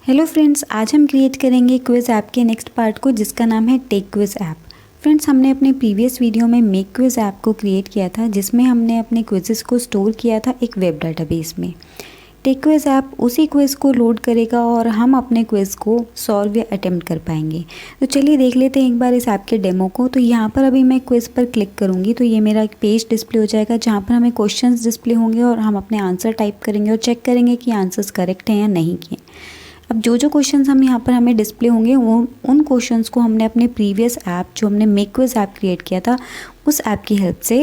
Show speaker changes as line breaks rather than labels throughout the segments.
Hello friends, आज हम create करेंगे क्विज़ ऐप के नेक्स्ट पार्ट को जिसका नाम है टेक क्विज़ ऐप। फ्रेंड्स, हमने अपने प्रीवियस वीडियो में मेक क्विज़ ऐप को क्रिएट किया था जिसमें हमने अपने क्विज़ेस को स्टोर किया था एक वेब डाटाबेस में। टेक क्विज़ ऐप उसी क्विज़ को लोड करेगा और हम अपने क्विज़ को सॉल्व या अटेम्प्ट कर पाएंगे। तो चलिए देख लेते हैं एक बार इस ऐप के डेमो को। तो यहाँ पर अभी मैं क्विज़ पर क्लिक करूँगी तो ये मेरा एक पेज डिस्प्ले हो जाएगा जहाँ पर हमें क्वेश्चंस डिस्प्ले होंगे और हम अपने आंसर टाइप करेंगे और चेक करेंगे कि आंसर्स करेक्ट हैं या नहीं किए। अब जो क्वेश्चंस हम यहाँ पर हमें डिस्प्ले होंगे उन क्वेश्चंस को हमने अपने प्रीवियस ऐप जो हमने मेक क्विज़ ऐप क्रिएट किया था उस ऐप की हेल्प से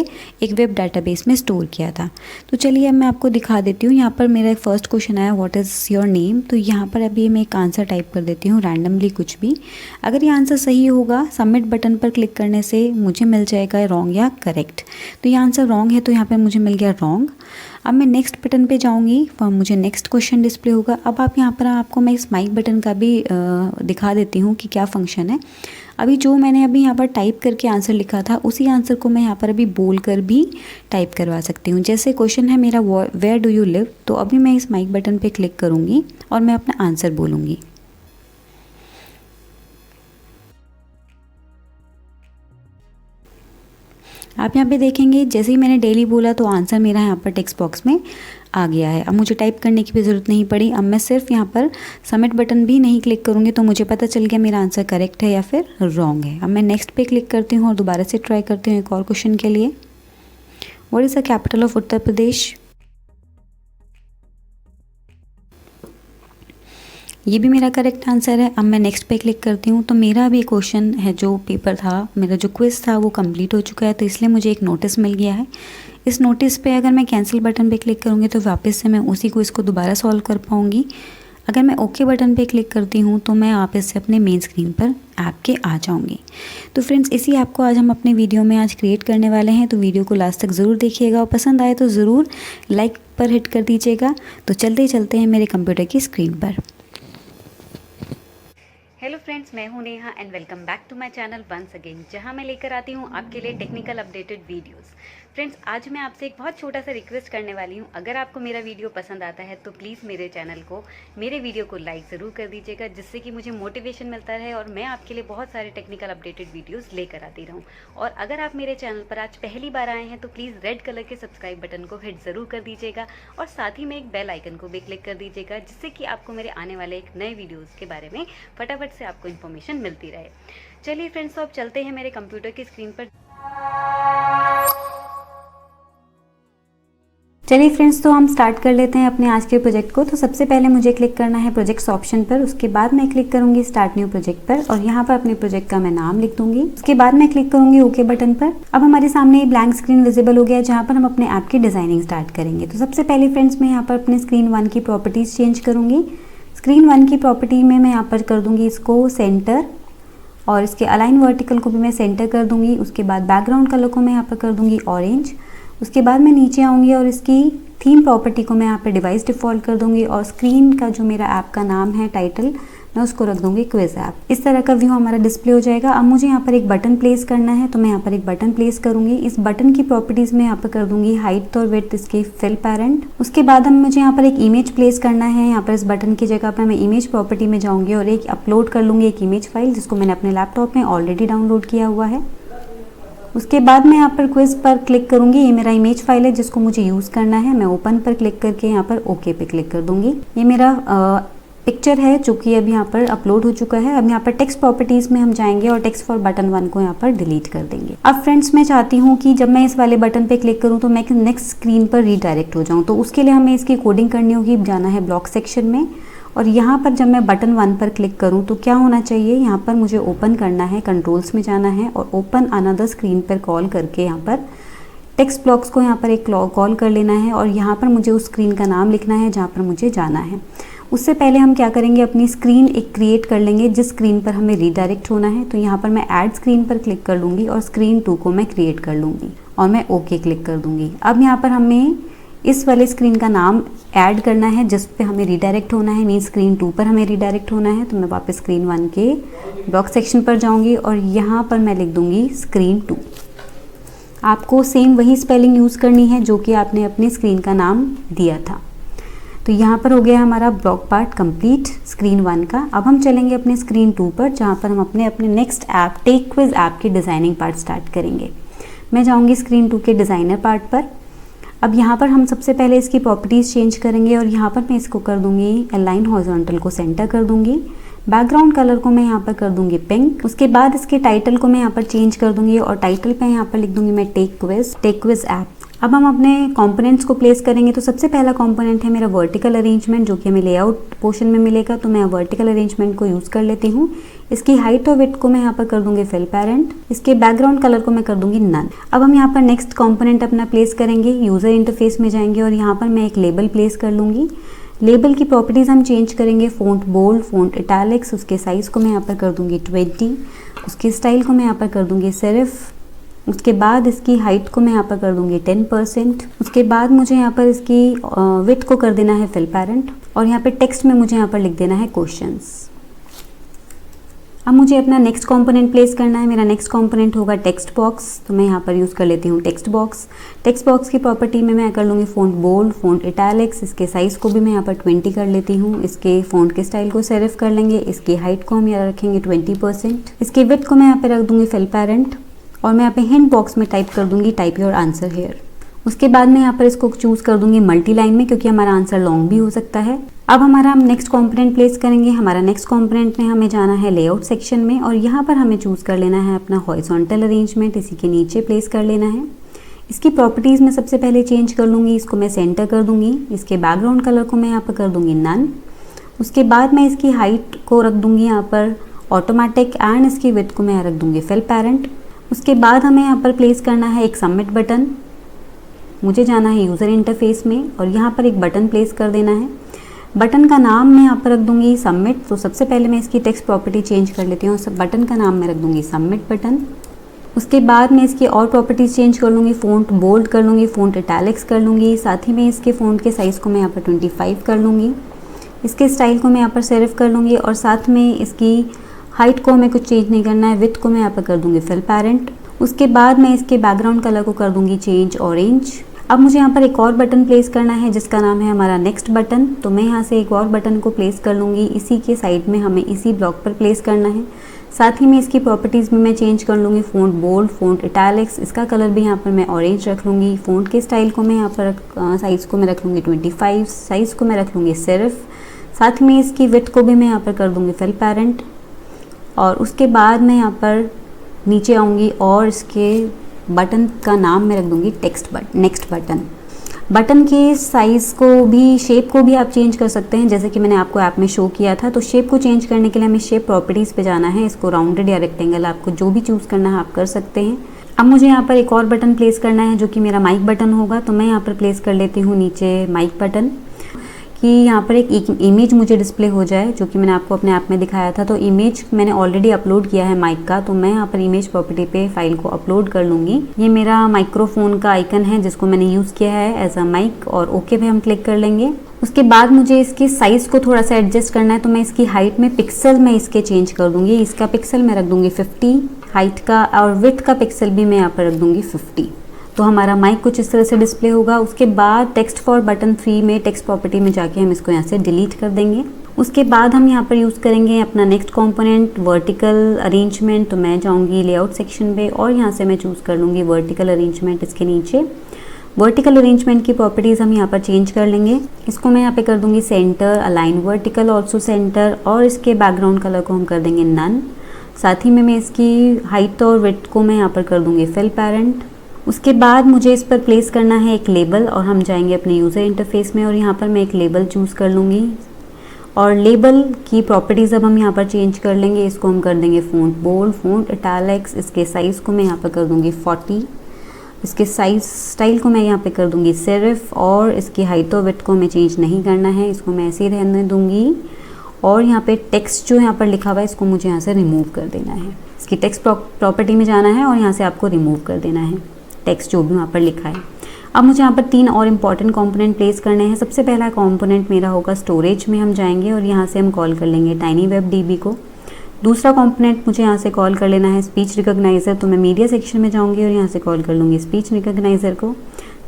एक वेब डाटाबेस में स्टोर किया था। तो चलिए अब मैं आपको दिखा देती हूँ। यहाँ पर मेरा एक फर्स्ट क्वेश्चन आया, व्हाट इज़ योर नेम। तो यहाँ पर अभी मैं एक आंसर टाइप कर देती हूँ रैंडमली कुछ भी। अगर ये आंसर सही होगा सबमिट बटन पर क्लिक करने से मुझे मिल जाएगा रॉन्ग या करेक्ट। तो ये आंसर रॉन्ग है तो यहाँ पर मुझे मिल गया रॉन्ग। अब मैं नेक्स्ट बटन पे जाऊँगी और मुझे नेक्स्ट क्वेश्चन डिस्प्ले होगा। अब आप यहाँ पर आपको मैं इस माइक बटन का भी दिखा देती हूँ कि क्या फंक्शन है। अभी जो मैंने अभी यहाँ पर टाइप करके आंसर लिखा था उसी आंसर को मैं यहाँ पर अभी बोल कर भी टाइप करवा सकती हूँ। जैसे क्वेश्चन है मेरा वेयर डू यू लिव, तो अभी मैं इस माइक बटन पे क्लिक करूँगी और मैं अपना आंसर बोलूँगी। आप यहाँ पे देखेंगे जैसे ही मैंने डेली बोला तो आंसर मेरा यहाँ पर टेक्स्ट बॉक्स में आ गया है। अब मुझे टाइप करने की भी ज़रूरत नहीं पड़ी। अब मैं सिर्फ यहाँ पर सबमिट बटन भी नहीं क्लिक करूँगी तो मुझे पता चल गया मेरा आंसर करेक्ट है या फिर रॉन्ग है। अब मैं नेक्स्ट पे क्लिक करती हूँ और दोबारा से ट्राई करती हूँ एक और क्वेश्चन के लिए। What is the capital of Uttar Pradesh. ये भी मेरा करेक्ट आंसर है। अब मैं नेक्स्ट पे क्लिक करती हूँ तो मेरा भी क्वेश्चन है जो पेपर था, मेरा जो क्विज़ था वो कंप्लीट हो चुका है। तो इसलिए मुझे एक नोटिस मिल गया है। इस नोटिस पे अगर मैं कैंसिल बटन पे क्लिक करूँगी तो वापस से मैं उसी क्विज़ को दोबारा सॉल्व कर पाऊँगी। अगर मैं ओके बटन पे क्लिक करती हूँ तो मैं वापस से अपने मेन स्क्रीन पर ऐप के आ जाऊँगी। तो फ्रेंड्स, इसी ऐप को आज हम अपने वीडियो में आज क्रिएट करने वाले हैं। तो वीडियो को लास्ट तक ज़रूर देखिएगा और पसंद आए तो ज़रूर लाइक पर हिट कर दीजिएगा। तो चलते हैं मेरे कंप्यूटर की स्क्रीन पर।
हेलो फ्रेंड्स, मैं हूं Neha and welcome back to my channel once again, जहां मैं लेकर आती हूं आपके लिए टेक्निकल अपडेटेड वीडियोस। फ्रेंड्स, आज मैं आपसे एक बहुत छोटा सा रिक्वेस्ट करने वाली हूं। अगर आपको मेरा वीडियो पसंद आता है तो प्लीज़ मेरे वीडियो को लाइक ज़रूर कर दीजिएगा, जिससे कि मुझे मोटिवेशन मिलता रहे और मैं आपके लिए बहुत सारे टेक्निकल अपडेटेड वीडियोज़ लेकर आती रहूँ। और अगर आप मेरे चैनल पर आज पहली बार आए हैं तो प्लीज़ रेड कलर के सब्सक्राइब बटन को हिट ज़रूर कर दीजिएगा और साथ ही में एक बेल आइकन को भी क्लिक कर दीजिएगा, जिससे कि आपको मेरे आने वाले एक नए वीडियोज़ के बारे में फटाफट से आपको इन्फॉर्मेशन मिलती रहे। चलिए फ्रेंड्स, तो अब चलते हैं मेरे कंप्यूटर की स्क्रीन पर।
चलिए फ्रेंड्स, तो हम स्टार्ट कर लेते हैं अपने आज के प्रोजेक्ट को। तो सबसे पहले मुझे क्लिक करना है प्रोजेक्ट्स ऑप्शन पर। उसके बाद मैं क्लिक करूंगी स्टार्ट न्यू प्रोजेक्ट पर और यहाँ पर अपने प्रोजेक्ट का मैं नाम लिख दूंगी। उसके बाद मैं क्लिक करूंगी ओके बटन पर। अब हमारे सामने ब्लैंक स्क्रीन विजिबल हो गया है जहाँ पर हम अपने ऐप की डिजाइनिंग स्टार्ट करेंगे। तो सबसे पहले फ्रेंड्स, मैं यहाँ पर अपने स्क्रीन 1 की प्रॉपर्टीज चेंज करूंगी। स्क्रीन 1 की प्रॉपर्टी में मैं यहाँ पर कर दूंगी इसको सेंटर और इसके अलाइन वर्टिकल को भी मैं सेंटर कर दूंगी। उसके बाद बैकग्राउंड कलर को मैं यहाँ पर कर दूंगी ऑरेंज। उसके बाद मैं नीचे आऊँगी और इसकी थीम प्रॉपर्टी को मैं यहाँ पे डिवाइस डिफ़ॉल्ट कर दूंगी और स्क्रीन का जो मेरा ऐप का नाम है टाइटल, मैं उसको रख दूंगी क्विज़ ऐप। इस तरह का व्यू हमारा डिस्प्ले हो जाएगा। अब मुझे यहाँ पर एक बटन प्लेस करना है तो मैं यहाँ पर एक बटन प्लेस करूंगी। इस बटन की प्रॉपर्टीज़ में यहाँ पर कर दूंगी हाइट और विड्थ इसकी फिल पैरेंट। उसके बाद अब मुझे यहाँ पर एक इमेज प्लेस करना है। यहाँ पर इस बटन की जगह पर मैं इमेज प्रॉपर्टी में जाऊँगी और एक अपलोड कर लूँगी एक इमेज फाइल जिसको मैंने अपने लैपटॉप में ऑलरेडी डाउनलोड किया हुआ है। उसके बाद मैं यहाँ पर क्विज़ पर क्लिक करूँगी। ये मेरा इमेज फाइल है जिसको मुझे यूज़ करना है। मैं ओपन पर क्लिक करके यहाँ पर ओके पे क्लिक कर दूँगी। ये मेरा पिक्चर है जो कि अभी यहाँ पर अपलोड हो चुका है। अब यहाँ पर टेक्स्ट प्रॉपर्टीज़ में हम जाएंगे और टेक्स्ट फॉर बटन 1 को यहाँ पर डिलीट कर देंगे। अब फ्रेंड्स, मैं चाहती हूँ कि जब मैं इस वाले बटन पे क्लिक करूँ तो मैं नेक्स्ट स्क्रीन पर रीडायरेक्ट हो जाऊँ। तो उसके लिए हमें इसकी कोडिंग करनी होगी। जाना है ब्लॉक सेक्शन में और यहाँ पर जब मैं बटन 1 पर क्लिक करूँ तो क्या होना चाहिए, यहाँ पर मुझे ओपन करना है, कंट्रोल्स में जाना है और ओपन अनदर स्क्रीन पर कॉल करके यहाँ पर टेक्स्ट ब्लॉक्स को यहाँ पर एक कॉल कर लेना है और यहाँ पर मुझे उस स्क्रीन का नाम लिखना है जहाँ पर मुझे जाना है। उससे पहले हम क्या करेंगे, अपनी स्क्रीन एक क्रिएट कर लेंगे जिस स्क्रीन पर हमें रीडायरेक्ट होना है। तो यहाँ पर मैं ऐड स्क्रीन पर क्लिक कर लूँगी और स्क्रीन 2 को मैं क्रिएट कर लूँगी और मैं ओके क्लिक कर दूँगी। अब यहाँ पर हमें इस वाले स्क्रीन का नाम ऐड करना है जिस पे हमें रीडायरेक्ट होना है, मीन स्क्रीन 2 पर हमें रीडायरेक्ट होना है। तो मैं वापस स्क्रीन 1 के ब्लॉक सेक्शन पर जाऊँगी और यहाँ पर मैं लिख दूँगी स्क्रीन 2। आपको सेम वही स्पेलिंग यूज़ करनी है जो कि आपने अपनी स्क्रीन का नाम दिया था। तो यहाँ पर हो गया हमारा ब्लॉक पार्ट कंप्लीट स्क्रीन 1 का। अब हम चलेंगे अपने स्क्रीन 2 पर, जहाँ पर हम अपने next app tech quiz app की डिज़ाइनिंग पार्ट स्टार्ट करेंगे। मैं जाऊँगी स्क्रीन 2 के डिज़ाइनर पार्ट पर। अब यहाँ पर हम सबसे पहले इसकी प्रॉपर्टीज़ चेंज करेंगे और यहाँ पर मैं इसको कर दूँगी अलाइन हॉरिजॉन्टल को सेंटर कर दूँगी। बैकग्राउंड कलर को मैं यहाँ पर कर दूँगी पिंक। उसके बाद इसके टाइटल को मैं यहाँ पर चेंज कर दूँगी और टाइटल पे यहाँ पर लिख दूँगी मैं टेक क्विज ऐप। अब हम अपने कंपोनेंट्स को प्लेस करेंगे। तो सबसे पहला कंपोनेंट है मेरा वर्टिकल अरेंजमेंट, जो कि हमें लेआउट पोर्शन में मिलेगा। तो मैं वर्टिकल अरेंजमेंट को यूज़ कर लेती हूँ। इसकी हाइट और विड्थ को मैं यहाँ पर कर दूंगी फिल पेरेंट। इसके बैकग्राउंड कलर को मैं कर दूंगी नन। अब हम यहाँ पर नेक्स्ट कंपोनेंट अपना प्लेस करेंगे। यूज़र इंटरफेस में जाएंगे और यहाँ पर मैं एक लेबल प्लेस कर लूँगी। लेबल की प्रॉपर्टीज़ हम चेंज करेंगे, फ़ॉन्ट बोल्ड, फ़ॉन्ट इटैलिक्स। उसके साइज़ को मैं यहाँ पर कर दूँगी 20। उसके स्टाइल को मैं यहाँ पर कर दूँगी सिर्फ। उसके बाद इसकी हाइट को मैं यहाँ पर कर दूंगी 10%। उसके बाद मुझे यहाँ पर इसकी विड्थ को कर देना है फिल पेरेंट और यहाँ पे टेक्स्ट में मुझे यहाँ पर लिख देना है क्वेश्चंस। अब मुझे अपना नेक्स्ट कंपोनेंट प्लेस करना है। मेरा नेक्स्ट कंपोनेंट होगा टेक्स्ट बॉक्स। तो मैं यहाँ पर यूज़ कर लेती हूँ टेक्स्ट बॉक्स। टेक्स्ट बॉक्स की प्रॉपर्टी में मैं कर लूँगी फ़ॉन्ट बोल्ड, फ़ॉन्ट इटैलिक्स। इसके साइज़ को भी मैं यहाँ पर 20 कर लेती हूँ। इसके फ़ॉन्ट के स्टाइल को सेरिफ कर लेंगे। इसकी हाइट को हम यहाँ रखेंगे 20%। इसकी विड्थ को मैं यहाँ पर रख दूँगी फिल पेरेंट और मैं यहाँ पे हिंट बॉक्स में टाइप कर दूंगी टाइप योर आंसर हेयर। उसके बाद मैं यहाँ पर इसको चूज़ कर दूंगी मल्टी लाइन में, क्योंकि हमारा आंसर लॉन्ग भी हो सकता है। अब हम नेक्स्ट कंपोनेंट प्लेस करेंगे। हमारा नेक्स्ट कंपोनेंट में हमें जाना है लेआउट सेक्शन में और यहाँ पर हमें चूज़ कर लेना है अपना हॉरिजॉन्टल अरेंजमेंट। इसी के नीचे प्लेस कर लेना है। इसकी प्रॉपर्टीज़ में सबसे पहले चेंज कर लूँगी। इसको मैं सेंटर कर दूँगी। इसके बैकग्राउंड कलर को मैं यहाँ पर कर दूँगी नन। उसके बाद मैं इसकी हाइट को रख दूँगी यहाँ पर ऑटोमेटिक एंड इसकी विड्थ को मैं यहाँ रख दूँगी फिल पेरेंट। उसके बाद हमें यहाँ पर प्लेस करना है एक सबमिट बटन। मुझे जाना है यूज़र इंटरफेस में और यहाँ पर एक बटन प्लेस कर देना है। बटन का नाम मैं यहाँ पर रख दूँगी सबमिट। तो सबसे पहले मैं इसकी टेक्स्ट प्रॉपर्टी चेंज कर लेती हूँ। सब बटन का नाम मैं रख दूँगी सबमिट बटन। उसके बाद मैं इसकी और प्रॉपर्टीज़ चेंज कर लूँगी। फ़ॉन्ट बोल्ड कर लूँगी, फ़ॉन्ट इटैलिक्स कर लूँगी। साथ ही मैं इसके फ़ॉन्ट के साइज़ को मैं यहाँ पर 25 कर लूँगी। इसके स्टाइल को मैं यहाँ पर सेरिफ कर लूँगी और साथ में इसकी हाइट को हमें कुछ चेंज नहीं करना है। विड्थ को मैं यहाँ पर कर दूंगी फिल पेरेंट। उसके बाद मैं इसके बैकग्राउंड कलर को कर दूंगी चेंज ऑरेंज। अब मुझे यहाँ पर एक और बटन प्लेस करना है जिसका नाम है हमारा नेक्स्ट बटन। तो मैं यहाँ से एक और बटन को प्लेस कर लूँगी। इसी के साइड में हमें इसी ब्लॉक पर प्लेस करना है। साथ ही में इसकी प्रॉपर्टीज़ में मैं चेंज कर लूँगी फ़ॉन्ट बोल्ड, फ़ॉन्ट इटैलिक्स। इसका कलर भी यहाँ पर मैं ऑरेंज रख लूँगी। फ़ॉन्ट के स्टाइल को मैं यहाँ पर साइज़ को मैं रख लूँगी 25। साइज़ को मैं रख लूँगी सिर्फ। साथ में इसकी विड्थ को भी मैं यहाँ पर कर दूँगी फिल पेरेंट और उसके बाद मैं यहाँ पर नीचे आऊँगी और इसके बटन का नाम मैं रख दूँगी नेक्स्ट बटन। बटन के साइज़ को भी, शेप को भी आप चेंज कर सकते हैं, जैसे कि मैंने आपको ऐप में शो किया था। तो शेप को चेंज करने के लिए हमें शेप प्रॉपर्टीज़ पे जाना है। इसको राउंडेड या रेक्टेंगल आपको जो भी चूज़ करना है आप कर सकते हैं। अब मुझे यहाँ पर एक और बटन प्लेस करना है जो कि मेरा माइक बटन होगा। तो मैं यहाँ पर प्लेस कर लेती हूँ नीचे माइक बटन कि यहाँ पर एक इमेज मुझे डिस्प्ले हो जाए, जो कि मैंने आपको अपने ऐप में दिखाया था। तो इमेज मैंने ऑलरेडी अपलोड किया है माइक का। तो मैं यहाँ पर इमेज प्रॉपर्टी पे फाइल को अपलोड कर लूँगी। ये मेरा माइक्रोफोन का आइकन है जिसको मैंने यूज़ किया है एज अ माइक और ओके पे हम क्लिक कर लेंगे। उसके बाद मुझे इसके साइज़ को थोड़ा सा एडजस्ट करना है। तो मैं इसकी हाइट में पिक्सल में इसके चेंज कर दूँगी। इसका पिक्सल मैं रख दूँगी 50 हाइट का और विड्थ का पिक्सल भी मैं यहाँ पर रख दूँगी 50। तो हमारा माइक कुछ इस तरह से डिस्प्ले होगा। उसके बाद टेक्स्ट फॉर बटन 3 में टेक्स्ट प्रॉपर्टी में जाके हम इसको यहाँ से डिलीट कर देंगे। उसके बाद हम यहाँ पर यूज़ करेंगे अपना नेक्स्ट कंपोनेंट वर्टिकल अरेंजमेंट। तो मैं जाऊँगी लेआउट सेक्शन पे और यहाँ से मैं चूज़ कर लूँगी वर्टिकल अरेंजमेंट। इसके नीचे वर्टिकल अरेंजमेंट की प्रॉपर्टीज़ हम यहाँ पर चेंज कर लेंगे। इसको मैं यहाँ पे कर दूँगी centre, align vertical also centre और इसके बैकग्राउंड कलर को हम कर देंगे नन। साथ ही में मैं इसकी हाइट और विड्थ को मैं यहाँ पर कर दूँगी फिल पेरेंट। उसके बाद मुझे इस पर प्लेस करना है एक लेबल और हम जाएंगे अपने यूज़र इंटरफेस में और यहाँ पर मैं एक लेबल चूज़ कर लूँगी और लेबल की प्रॉपर्टीज़ अब हम यहाँ पर चेंज कर लेंगे। इसको हम कर देंगे फ़ॉन्ट बोल्ड, फ़ॉन्ट इटैलिक्स। इसके साइज़ को मैं यहाँ पर कर दूँगी 40। इसके साइज स्टाइल को मैं यहाँ पे कर दूँगी सिर्फ और इसकी हाइट और विड्थ को हमें चेंज नहीं करना है। इसको मैं ऐसे ही रहने दूँगी और यहाँ पे टेक्स्ट जो यहाँ पर लिखा हुआ है इसको मुझे यहाँ से रिमूव कर देना है। इसकी टेक्स्ट प्रॉपर्टी में जाना है और यहाँ से आपको रिमूव कर देना है टेक्स्ट जो भी वहाँ पर लिखा है। अब मुझे यहाँ पर 3 और इम्पॉर्टेंट कंपोनेंट प्लेस करने हैं। सबसे पहला कंपोनेंट मेरा होगा स्टोरेज में हम जाएंगे और यहाँ से हम कॉल कर लेंगे TinyWebDB को। दूसरा कंपोनेंट मुझे यहाँ से कॉल कर लेना है स्पीच रिकॉग्नाइज़र। तो मैं मीडिया सेक्शन में जाऊँगी और यहाँ से कॉल कर लूँगी स्पीच रिकॉग्नाइज़र को।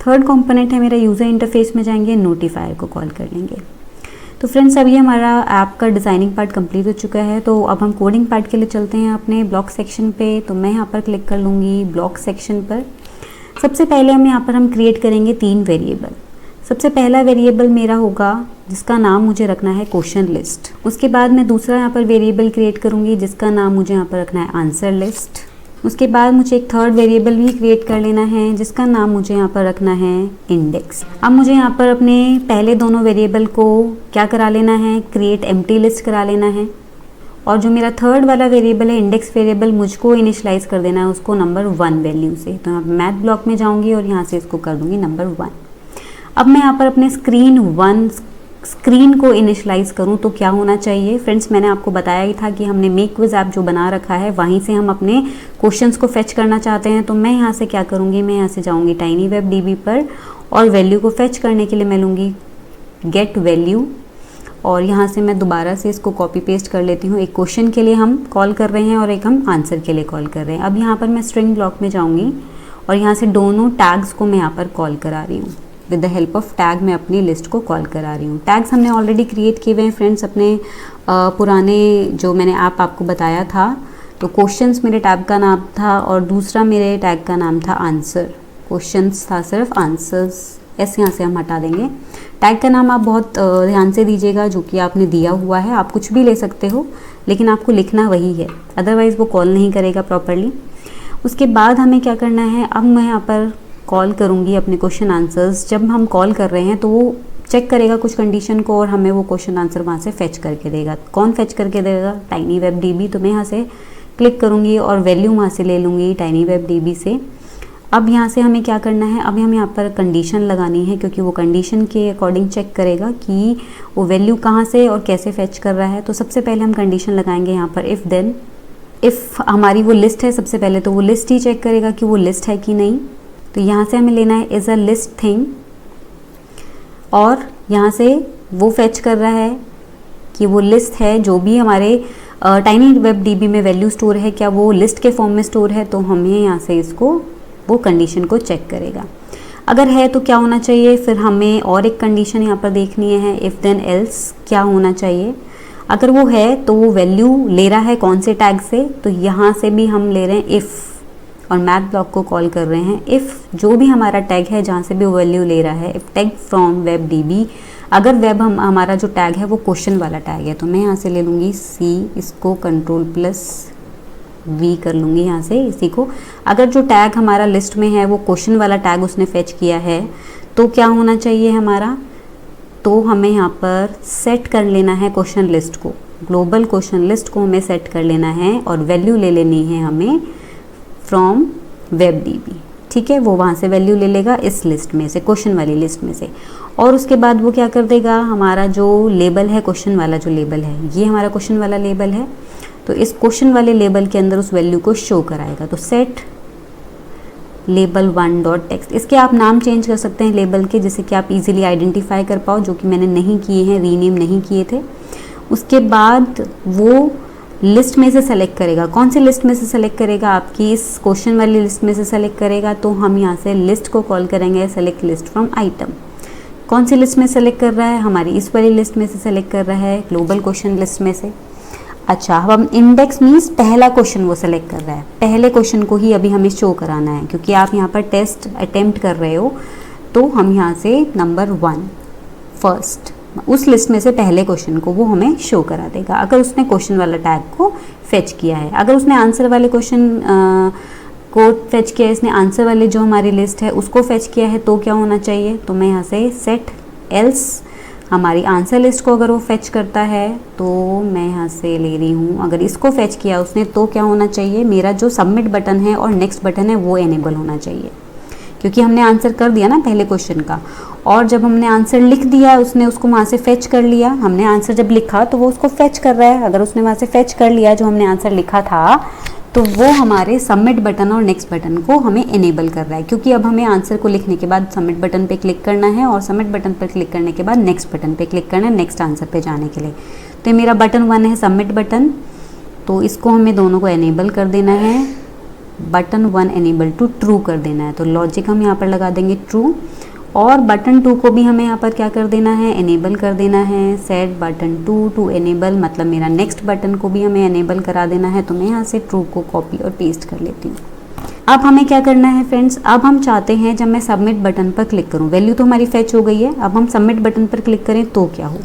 थर्ड कंपोनेंट है मेरा यूज़र इंटरफेस में जाएंगे, नोटिफायर को कॉल कर लेंगे। तो फ्रेंड्स अभी हमारा ऐप का डिज़ाइनिंग पार्ट कंप्लीट हो चुका है। तो अब हम कोडिंग पार्ट के लिए चलते हैं अपने ब्लॉक सेक्शन पे। तो मैं यहाँ पर क्लिक कर लूँगी ब्लॉक सेक्शन पर। सबसे पहले हम क्रिएट करेंगे 3 वेरिएबल। सबसे पहला वेरिएबल मेरा होगा जिसका नाम मुझे रखना है क्वेश्चन लिस्ट। उसके बाद मैं दूसरा यहाँ पर वेरिएबल क्रिएट करूँगी जिसका नाम मुझे यहाँ पर रखना है आंसर लिस्ट। उसके बाद मुझे एक थर्ड वेरिएबल भी क्रिएट कर लेना है जिसका नाम मुझे यहाँ पर रखना है इंडेक्स। अब मुझे यहाँ पर अपने पहले दोनों वेरिएबल को क्या करा लेना है, क्रिएट एम्प्टी लिस्ट करा लेना है। और जो मेरा थर्ड वाला वेरिएबल है इंडेक्स वेरिएबल, मुझको इनिशियलाइज कर देना है उसको नंबर 1 वैल्यू से। तो यहाँ मैथ ब्लॉक में जाऊँगी और यहाँ से इसको कर दूँगी नंबर 1। अब मैं यहाँ पर अपने स्क्रीन को इनिशियलाइज करूँ तो क्या होना चाहिए फ्रेंड्स, मैंने आपको बताया ही था कि हमने मेक क्विज ऐप जो बना रखा है वहीं से हम अपने क्वेश्चंस को फेच करना चाहते हैं। तो मैं यहाँ से क्या करूँगी, मैं यहाँ से जाऊँगी TinyWebDB पर और वैल्यू को फेच करने के लिए मैं लूँगी गेट वैल्यू और यहाँ से मैं दोबारा से इसको कॉपी पेस्ट कर लेती हूँ। एक क्वेश्चन के लिए हम कॉल कर रहे हैं और एक हम आंसर के लिए कॉल कर रहे हैं। अब यहाँ पर मैं स्ट्रिंग ब्लॉक में जाऊँगी और यहाँ से दोनों टैग्स को मैं यहाँ पर कॉल करा रही हूँ। With the help of tag मैं अपनी लिस्ट को कॉल करा रही हूँ। टैग्स हमने ऑलरेडी क्रिएट किए हुए हैं फ्रेंड्स अपने पुराने जो मैंने ऐप आपको बताया था। तो क्वेश्चंस मेरे टैग का नाम था और दूसरा मेरे टैग का नाम था आंसर। क्वेश्चंस था सिर्फ, आंसर्स ऐसे यहाँ से हम हटा देंगे। टैग का नाम आप बहुत ध्यान से दीजिएगा जो कि आपने दिया हुआ है। आप कुछ भी ले सकते हो लेकिन आपको लिखना वही है, अदरवाइज़ वो कॉल नहीं करेगा प्रॉपरली। उसके बाद हमें क्या करना है, अब मैं यहाँ पर कॉल करूँगी अपने क्वेश्चन आंसर्स। जब हम कॉल कर रहे हैं तो वो चेक करेगा कुछ कंडीशन को और हमें वो क्वेश्चन आंसर वहाँ से फेच करके देगा। कौन फेच करके देगा, TinyWebDB। तो मैं यहाँ से क्लिक करूँगी और वैल्यू वहाँ से ले लूँगी TinyWebDB से। अब यहाँ से हमें क्या करना है, अब हमें यहाँ पर कंडीशन लगानी है क्योंकि वो कंडीशन के अकॉर्डिंग चेक करेगा कि वो वैल्यू कहाँ से और कैसे फेच कर रहा है। तो सबसे पहले हम कंडीशन लगाएंगे यहाँ पर इफ़ देन। इफ़ हमारी वो लिस्ट है सबसे पहले तो वो लिस्ट ही चेक करेगा कि वो लिस्ट है कि नहीं। तो यहाँ से हमें लेना है इज़ अ लिस्ट थिंग और यहाँ से वो फेच कर रहा है कि वो लिस्ट है जो भी हमारे TinyWebDB में वैल्यू स्टोर है क्या वो लिस्ट के फॉर्म में स्टोर है। तो हमें यहाँ से इसको वो कंडीशन को चेक करेगा। अगर है तो क्या होना चाहिए, फिर हमें और एक कंडीशन यहाँ पर देखनी है इफ़ देन एल्स क्या होना चाहिए। अगर वो है तो वो वैल्यू ले रहा है कौन से टैग से, तो यहाँ से भी हम ले रहे हैं इफ़ और मैथ ब्लॉक को कॉल कर रहे हैं। इफ़ जो भी हमारा टैग है जहाँ से भी वो वैल्यू ले रहा है, इफ़ टैग फ्रॉम WebDB। अगर वेब हमारा जो टैग है वो क्वेश्चन वाला टैग है तो मैं यहाँ से ले लूँगी C, इसको Ctrl+V कर लूँगी यहाँ से इसी को। अगर जो टैग हमारा लिस्ट में है वो क्वेश्चन वाला टैग उसने फेच किया है तो क्या होना चाहिए हमारा, तो हमें यहाँ पर सेट कर लेना है क्वेश्चन लिस्ट को, ग्लोबल क्वेश्चन लिस्ट को हमें सेट कर लेना है और वैल्यू ले लेनी है हमें फ्रॉम WebDB। ठीक है, वो वहाँ से वैल्यू ले लेगा इस लिस्ट में से, क्वेश्चन वाली लिस्ट में से। और उसके बाद वो क्या कर देगा, हमारा जो लेबल है क्वेश्चन वाला जो लेबल है ये हमारा क्वेश्चन वाला लेबल है तो इस क्वेश्चन वाले लेबल के अंदर उस वैल्यू को शो कराएगा। तो सेट label1.text, इसके आप नाम चेंज कर सकते हैं लेबल के जिससे कि आप इजीली आइडेंटिफाई कर पाओ, जो कि मैंने नहीं किए हैं, रीनेम नहीं किए थे। उसके बाद वो लिस्ट में से सेलेक्ट करेगा, कौन सी लिस्ट में से सेलेक्ट करेगा, आपकी इस क्वेश्चन वाली लिस्ट में से सेलेक्ट करेगा। तो हम यहाँ से लिस्ट को कॉल करेंगे सेलेक्ट लिस्ट फ्रॉम आइटम। कौन सी लिस्ट में सेलेक्ट कर रहा है, हमारी इस वाली लिस्ट में से सेलेक्ट कर रहा है, ग्लोबल क्वेश्चन लिस्ट में से। अच्छा, अब हम इंडेक्स मीन्स पहला क्वेश्चन वो सेलेक्ट कर रहा है, पहले क्वेश्चन को ही अभी हमें शो कराना है क्योंकि आप यहाँ पर टेस्ट अटेम्प्ट कर रहे हो। तो हम यहाँ से नंबर 1 फर्स्ट उस लिस्ट में से पहले क्वेश्चन को वो हमें शो करा देगा अगर उसने क्वेश्चन वाला टैग को फेच किया है। अगर उसने आंसर वाले क्वेश्चन को फेच किया है, इसने आंसर वाले जो हमारी लिस्ट है उसको फेच किया है तो क्या होना चाहिए, तो मैं यहाँ से सेट एल्स हमारी आंसर लिस्ट को अगर वो फेच करता है तो मैं यहाँ से ले रही हूँ, अगर इसको फेच किया उसने तो क्या होना चाहिए, मेरा जो सबमिट बटन है और नेक्स्ट बटन है वो एनेबल होना चाहिए क्योंकि हमने आंसर कर दिया ना पहले क्वेश्चन का। और जब हमने आंसर लिख दिया उसने उसको वहाँ से फेच कर लिया, हमने आंसर जब लिखा तो वो उसको फेच कर रहा है। अगर उसने वहाँ से फेच कर लिया जो हमने आंसर लिखा था तो वो हमारे सबमिट बटन और नेक्स्ट बटन को हमें इनेबल कर रहा है क्योंकि अब हमें आंसर को लिखने के बाद सबमिट बटन पे क्लिक करना है और सबमिट बटन पर क्लिक करने के बाद नेक्स्ट बटन पे क्लिक करना है नेक्स्ट आंसर पे जाने के लिए। तो ये मेरा बटन 1 है सबमिट बटन, तो इसको हमें दोनों को इनेबल कर देना है बटन 1 एनेबल टू ट्रू कर देना है, तो लॉजिक हम यहाँ पर लगा देंगे ट्रू, और बटन 2 को भी हमें यहाँ पर क्या कर देना है, एनेबल कर देना है। सेट बटन 2 टू एनेबल, मतलब मेरा नेक्स्ट बटन को भी हमें एनेबल करा देना है, तो मैं यहाँ से ट्रू को कॉपी और पेस्ट कर लेती हूँ। अब हमें क्या करना है फ्रेंड्स, अब हम चाहते हैं जब मैं सबमिट बटन पर क्लिक करूँ, वैल्यू तो हमारी फैच हो गई है, अब हम सबमिट बटन पर क्लिक करें तो क्या हो,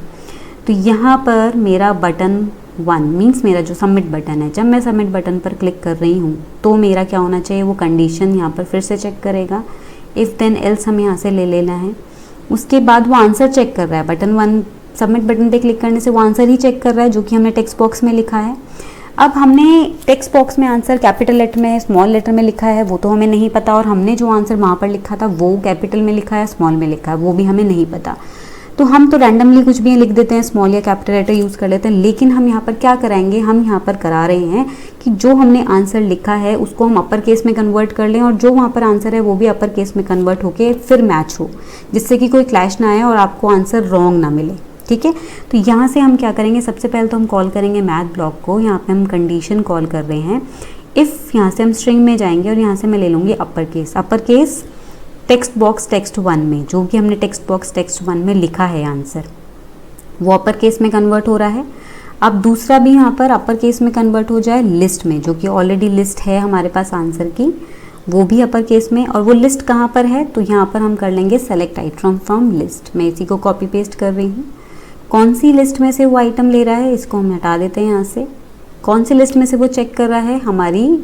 तो यहाँ पर मेरा बटन 1 मीन्स मेरा जो सबमिट बटन है, जब मैं सबमिट बटन पर क्लिक कर रही हूँ तो मेरा क्या होना चाहिए, वो कंडीशन यहाँ पर फिर से चेक करेगा। इफ़ देन एल्स हमें यहाँ से ले लेना है। उसके बाद वो आंसर चेक कर रहा है, बटन 1 सबमिट बटन पे क्लिक करने से वो आंसर ही चेक कर रहा है जो कि हमने टेक्स्ट बॉक्स में लिखा है। अब हमने टेक्स्ट बॉक्स में आंसर कैपिटल लेटर में स्मॉल लेटर में लिखा है वो तो हमें नहीं पता, और हमने जो आंसर वहाँ पर लिखा था वो कैपिटल में लिखा है स्मॉल में लिखा है वो भी हमें नहीं पता। तो हम तो रैंडमली कुछ भी लिख देते हैं, स्मॉल या कैपिटल लेटर यूज़ कर लेते हैं, लेकिन हम यहाँ पर क्या कराएंगे, हम यहाँ पर करा रहे हैं कि जो हमने आंसर लिखा है उसको हम अपर केस में कन्वर्ट कर लें और जो वहाँ पर आंसर है वो भी अपर केस में कन्वर्ट होके फिर मैच हो, जिससे कि कोई क्लैश ना आए और आपको आंसर रॉन्ग ना मिले। ठीक है, तो यहाँ से हम क्या करेंगे, सबसे पहले तो हम कॉल करेंगे मैथ ब्लॉक को। यहाँ पे हम कंडीशन कॉल कर रहे हैं इफ़, यहाँ से हम स्ट्रिंग में जाएंगे और यहाँ से मैं ले लूँगी upper case text box text 1 में, जो कि हमने टेक्स्ट बॉक्स टेक्स्ट 1 में लिखा है आंसर, वो अपर केस में कन्वर्ट हो रहा है। अब दूसरा भी यहाँ पर अपर केस में कन्वर्ट हो जाए लिस्ट में, जो कि ऑलरेडी लिस्ट है हमारे पास आंसर की, वो भी अपर केस में। और वो लिस्ट कहाँ पर है, तो यहाँ पर हम कर लेंगे सेलेक्ट आइटम फ्रॉम लिस्ट। मैं इसी को कॉपी पेस्ट कर रही हूँ। कौन सी लिस्ट में से वो आइटम ले रहा है इसको हम हटा देते हैं यहाँ से। कौन सी लिस्ट में से वो चेक कर रहा है, हमारी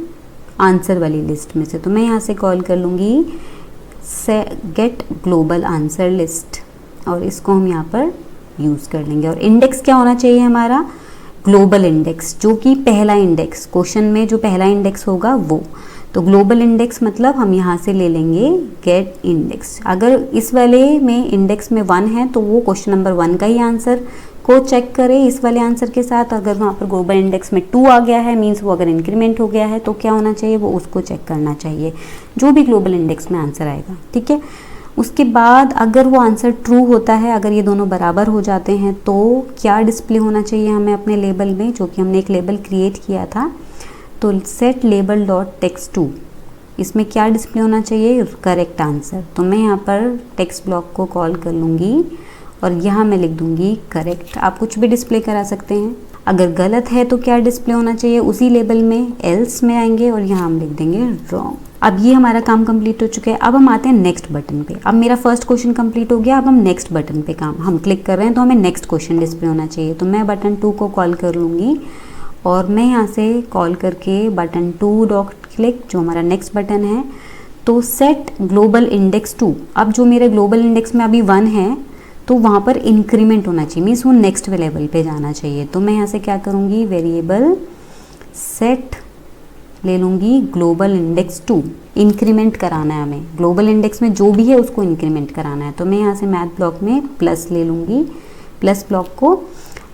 आंसर वाली लिस्ट में से, तो मैं यहाँ से कॉल कर लूँगी से गेट ग्लोबल आंसर लिस्ट, और इसको हम यहाँ पर यूज़ कर लेंगे। और इंडेक्स क्या होना चाहिए हमारा, ग्लोबल इंडेक्स, जो कि पहला इंडेक्स क्वेश्चन में जो पहला इंडेक्स होगा वो। तो ग्लोबल इंडेक्स मतलब हम यहाँ से ले लेंगे गेट इंडेक्स। अगर इस वाले में इंडेक्स में 1 है तो वो क्वेश्चन नंबर 1 का ही आंसर को चेक करें इस वाले आंसर के साथ। अगर वहाँ पर ग्लोबल इंडेक्स में 2 आ गया है मीन्स वो अगर इंक्रीमेंट हो गया है तो क्या होना चाहिए, वो उसको चेक करना चाहिए जो भी ग्लोबल इंडेक्स में आंसर आएगा। ठीक है, उसके बाद अगर वो आंसर ट्रू होता है, अगर ये दोनों बराबर हो जाते हैं तो क्या डिस्प्ले होना चाहिए हमें अपने लेबल में, जो कि हमने एक लेबल क्रिएट किया था। तो सेट लेबल डॉट टेक्स्ट 2, इसमें क्या डिस्प्ले होना चाहिए, करेक्ट आंसर। तो मैं यहाँ पर टेक्स्ट ब्लॉक को कॉल कर लूँगी और यहाँ मैं लिख दूँगी करेक्ट। आप कुछ भी डिस्प्ले करा सकते हैं। अगर गलत है तो क्या डिस्प्ले होना चाहिए, उसी लेबल में एल्स में आएंगे और यहाँ हम लिख देंगे रॉन्ग। अब ये हमारा काम कंप्लीट हो चुका है। अब हम आते हैं नेक्स्ट बटन पे। अब मेरा फर्स्ट क्वेश्चन कंप्लीट हो गया। अब हम नेक्स्ट बटन पे काम हम क्लिक कर रहे हैं तो हमें नेक्स्ट क्वेश्चन डिस्प्ले होना चाहिए। तो मैं बटन 2 को कॉल कर लूँगी और मैं यहाँ से कॉल करके बटन 2 डॉट क्लिक, जो हमारा नेक्स्ट बटन है, तो सेट ग्लोबल इंडेक्स 2। अब जो मेरे ग्लोबल इंडेक्स में अभी 1 है तो वहाँ पर इंक्रीमेंट होना चाहिए, मीन्स वो नेक्स्ट लेवल पे जाना चाहिए। तो मैं यहाँ से क्या करूँगी, वेरिएबल सेट ले लूँगी ग्लोबल इंडेक्स 2। इंक्रीमेंट कराना है हमें, ग्लोबल इंडेक्स में जो भी है उसको इंक्रीमेंट कराना है। तो मैं यहाँ से मैथ ब्लॉक में प्लस ले लूँगी, प्लस ब्लॉक को,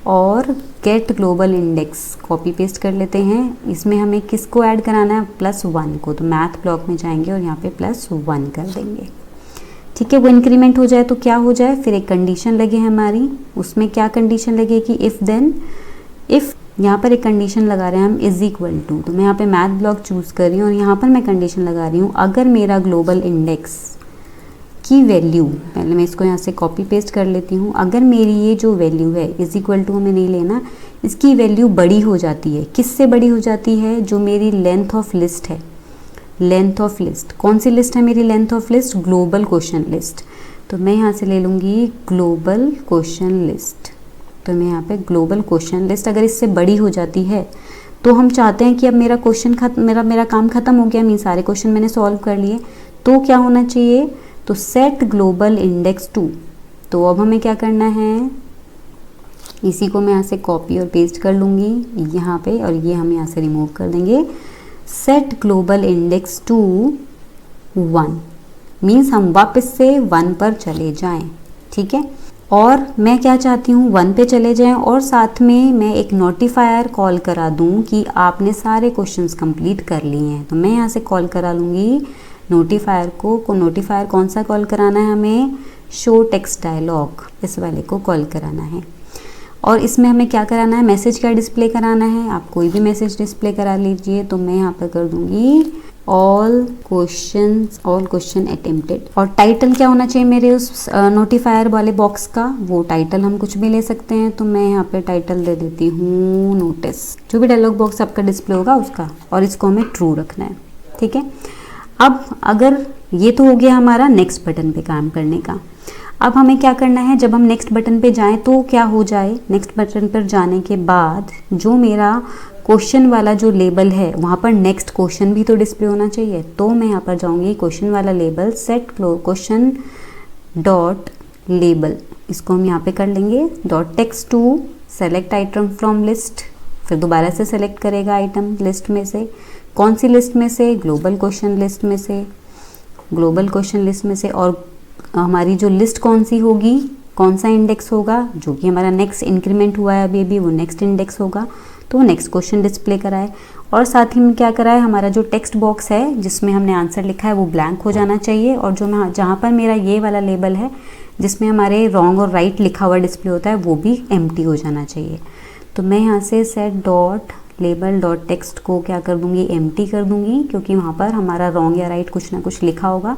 और get global index copy paste कर लेते हैं। इसमें हमें किसको ऐड कराना है, +1 को। तो मैथ ब्लॉक में जाएंगे और यहाँ पे +1 कर देंगे। ठीक है, वो इंक्रीमेंट हो जाए तो क्या हो जाए, फिर एक कंडीशन लगे हमारी। उसमें क्या कंडीशन लगेगी, इफ़ देन इफ़, यहाँ पर एक कंडीशन लगा रहे हैं हम इज इक्वल टू। तो मैं यहाँ पे मैथ ब्लॉक चूज़ कर रही हूँ और यहाँ पर मैं कंडीशन लगा रही हूँ अगर मेरा ग्लोबल इंडेक्स की वैल्यू, पहले मैं इसको यहाँ से कॉपी पेस्ट कर लेती हूँ, अगर मेरी ये जो वैल्यू है इज इक्वल टू हमें नहीं लेना, इसकी वैल्यू बड़ी हो जाती है। किससे बड़ी हो जाती है, जो मेरी लेंथ ऑफ लिस्ट है, लेंथ ऑफ लिस्ट। कौन सी लिस्ट है मेरी length of list, global question list. तो मैं यहाँ से ले लूँगी ग्लोबल क्वेश्चन लिस्ट। तो मैं यहाँ पे ग्लोबल क्वेश्चन लिस्ट अगर इससे बड़ी हो जाती है तो हम चाहते हैं कि अब मेरा क्वेश्चन मेरा काम ख़त्म हो गया, मीन सारे क्वेश्चन मैंने सॉल्व कर लिए, तो क्या होना चाहिए, तो सेट ग्लोबल इंडेक्स 2। तो अब हमें क्या करना है, इसी को मैं यहाँ से कॉपी और पेस्ट कर लूँगी यहाँ पे, और ये हम यहाँ से रिमूव कर देंगे। Set global index to 1 means हम वापस से 1 पर चले जाएं। ठीक है, और मैं क्या चाहती हूँ, 1 पे चले जाएं और साथ में मैं एक नोटिफायर कॉल करा दूँ कि आपने सारे क्वेश्चंस कंप्लीट कर लिए हैं। तो मैं यहाँ से कॉल करा लूँगी नोटिफायर को नोटिफायर कौन सा कॉल कराना है हमें, शो टेक्स्ट डायलॉग, इस वाले को कॉल कराना है। और इसमें हमें क्या कराना है, मैसेज क्या डिस्प्ले कराना है, आप कोई भी मैसेज डिस्प्ले करा लीजिए। तो मैं यहाँ पर कर दूँगी ऑल क्वेश्चन अटेम्प्टेड। और टाइटल क्या होना चाहिए मेरे उस नोटिफायर वाले बॉक्स का, वो टाइटल हम कुछ भी ले सकते हैं। तो मैं यहाँ पे टाइटल दे देती हूँ नोटिस, जो भी डायलॉग बॉक्स आपका डिस्प्ले होगा उसका, और इसको हमें ट्रू रखना है। ठीक है, अब अगर ये तो हो गया हमारा नेक्स्ट बटन पे काम करने का। अब हमें क्या करना है, जब हम नेक्स्ट बटन पे जाएं तो क्या हो जाए, नेक्स्ट बटन पर जाने के बाद जो मेरा क्वेश्चन वाला जो लेबल है वहाँ पर नेक्स्ट क्वेश्चन भी तो डिस्प्ले होना चाहिए। तो मैं यहाँ पर जाऊँगी क्वेश्चन वाला label, set question dot label, इसको हम यहाँ पे कर लेंगे dot text to select item from list. फिर दोबारा से सेलेक्ट करेगा आइटम लिस्ट में से, कौन सी लिस्ट में से, ग्लोबल क्वेश्चन लिस्ट में से, ग्लोबल क्वेश्चन लिस्ट में से। और हमारी जो लिस्ट कौन सी होगी, कौन सा इंडेक्स होगा, जो कि हमारा नेक्स्ट इंक्रीमेंट हुआ है अभी वो नेक्स्ट इंडेक्स होगा, तो नेक्स्ट क्वेश्चन डिस्प्ले कराए। और साथ ही में क्या कराए, हमारा जो टेक्स्ट बॉक्स है जिसमें हमने आंसर लिखा है वो ब्लैंक हो जाना चाहिए। और जो मैं जहाँ पर मेरा ये वाला लेबल है जिसमें हमारे रॉन्ग और राइट लिखा हुआ डिस्प्ले होता है वो भी एम्प्टी हो जाना चाहिए। तो मैं यहाँ से set dot label dot text को क्या कर दूँगी, एम्प्टी कर दूँगी, क्योंकि वहाँ पर हमारा रॉन्ग या राइट कुछ ना कुछ लिखा होगा।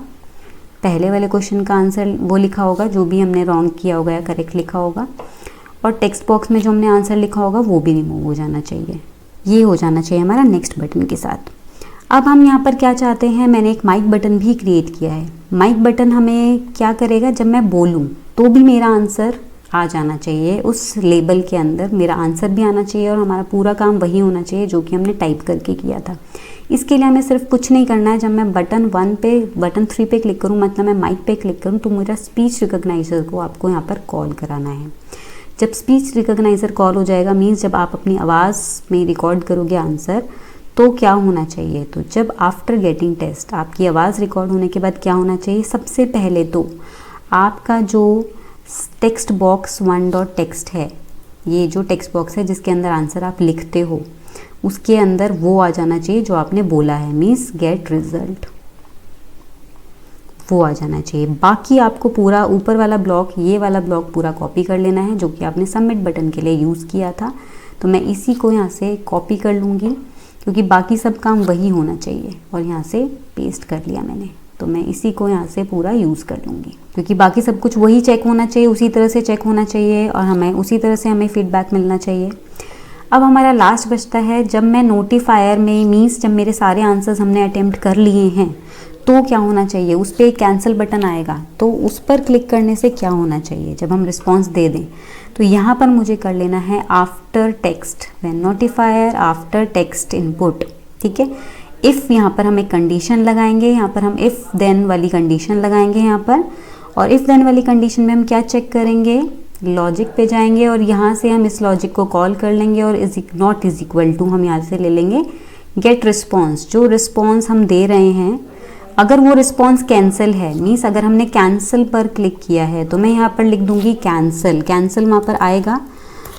पहले वाले क्वेश्चन का आंसर वो लिखा होगा जो भी हमने रॉन्ग किया होगा या करेक्ट लिखा होगा, और टेक्स्ट बॉक्स में जो हमने आंसर लिखा होगा वो भी रिमूव हो जाना चाहिए। ये हो जाना चाहिए हमारा नेक्स्ट बटन के साथ। अब हम यहाँ पर क्या चाहते हैं, मैंने एक माइक बटन भी क्रिएट किया है। माइक बटन हमें क्या करेगा, जब मैं बोलूँ तो भी मेरा आंसर आ जाना चाहिए, उस लेबल के अंदर मेरा आंसर भी आना चाहिए और हमारा पूरा काम वही होना चाहिए जो कि हमने टाइप करके किया था। इसके लिए हमें सिर्फ कुछ नहीं करना है, जब मैं बटन 3 पे क्लिक करूँ, मतलब मैं माइक पे क्लिक करूँ, तो मेरा स्पीच रिकॉग्नाइजर को आपको यहाँ पर कॉल कराना है। जब स्पीच रिकॉग्नाइजर कॉल हो जाएगा, मीन्स जब आप अपनी आवाज़ में रिकॉर्ड करोगे आंसर, तो क्या होना चाहिए, तो जब आफ्टर गेटिंग टेस्ट आपकी आवाज़ रिकॉर्ड होने के बाद क्या होना चाहिए, सबसे पहले तो आपका जो टेक्स्ट बॉक्स 1.text है, ये जो टेक्स्ट बॉक्स है जिसके अंदर आंसर आप लिखते हो, उसके अंदर वो आ जाना चाहिए जो आपने बोला है, मीन्स गेट रिजल्ट, वो आ जाना चाहिए। बाकी आपको पूरा ऊपर वाला ब्लॉक, ये वाला ब्लॉक पूरा कॉपी कर लेना है जो कि आपने सबमिट बटन के लिए यूज़ किया था। तो मैं इसी को यहाँ से कॉपी कर लूँगी क्योंकि बाकी सब काम वही होना चाहिए, और यहाँ से पेस्ट कर लिया मैंने। तो मैं इसी को यहाँ से पूरा यूज़ कर लूँगी क्योंकि बाकी सब कुछ वही चेक होना चाहिए, उसी तरह से चेक होना चाहिए, और हमें उसी तरह से हमें फीडबैक मिलना चाहिए। अब हमारा लास्ट बचता है, जब मैं नोटिफायर में, मीन्स जब मेरे सारे आंसर्स हमने अटेम्प्ट कर लिए हैं, तो क्या होना चाहिए, उस पर एक कैंसिल बटन आएगा, तो उस पर क्लिक करने से क्या होना चाहिए, जब हम रिस्पॉन्स दे दें तो यहाँ पर मुझे कर लेना है after text, when notifier after text input. ठीक है, इफ़ यहाँ पर हम एक कंडीशन लगाएंगे, यहाँ पर हम इफ़ देन वाली कंडीशन लगाएंगे यहाँ पर, और इफ़ देन वाली कंडीशन में हम क्या चेक करेंगे, लॉजिक पे जाएंगे और यहाँ से हम इस लॉजिक को कॉल कर लेंगे, और नॉट इज इक्वल टू हम यहाँ से ले लेंगे गेट रिस्पॉन्स। जो रिस्पॉन्स हम दे रहे हैं, अगर वो रिस्पॉन्स कैंसिल है, मीन्स अगर हमने कैंसिल पर क्लिक किया है, तो मैं यहाँ पर लिख दूंगी कैंसिल। कैंसिल वहाँ पर आएगा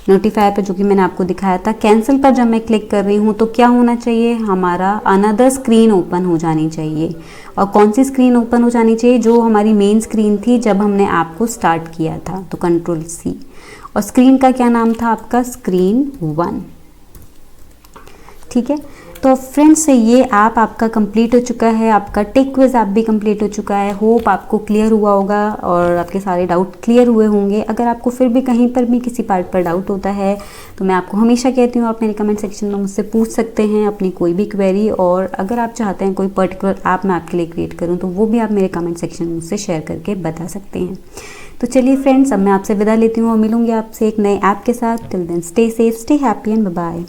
नोटिफायर पर, जो कि मैंने आपको दिखाया था। कैंसिल पर जब मैं क्लिक कर रही हूँ तो क्या होना चाहिए, हमारा अनदर स्क्रीन ओपन हो जानी चाहिए। और कौन सी स्क्रीन ओपन हो जानी चाहिए, जो हमारी मेन स्क्रीन थी जब हमने ऐप को स्टार्ट किया था। तो Ctrl+C, और स्क्रीन का क्या नाम था आपका, स्क्रीन 1। ठीक है, तो फ्रेंड्स ये ऐप आपका कंप्लीट हो चुका है, आपका टेक क्विज ऐप भी कंप्लीट हो चुका है। होप आपको क्लियर हुआ होगा और आपके सारे डाउट क्लियर हुए होंगे। अगर आपको फिर भी कहीं पर भी किसी पार्ट पर डाउट होता है तो मैं आपको हमेशा कहती हूँ, आप मेरे कमेंट सेक्शन में मुझसे पूछ सकते हैं अपनी कोई भी क्वेरी। और अगर आप चाहते हैं कोई पर्टिकुलर ऐप मैं आपके लिए क्रिएट करूँ तो वो भी आप मेरे कमेंट सेक्शन में मुझसे शेयर करके बता सकते हैं। तो चलिए फ्रेंड्स, अब मैं आपसे विदा लेती हूँ और मिलूंगी आपसे एक नए ऐप के साथ। Till then stay safe, stay happy and bye bye.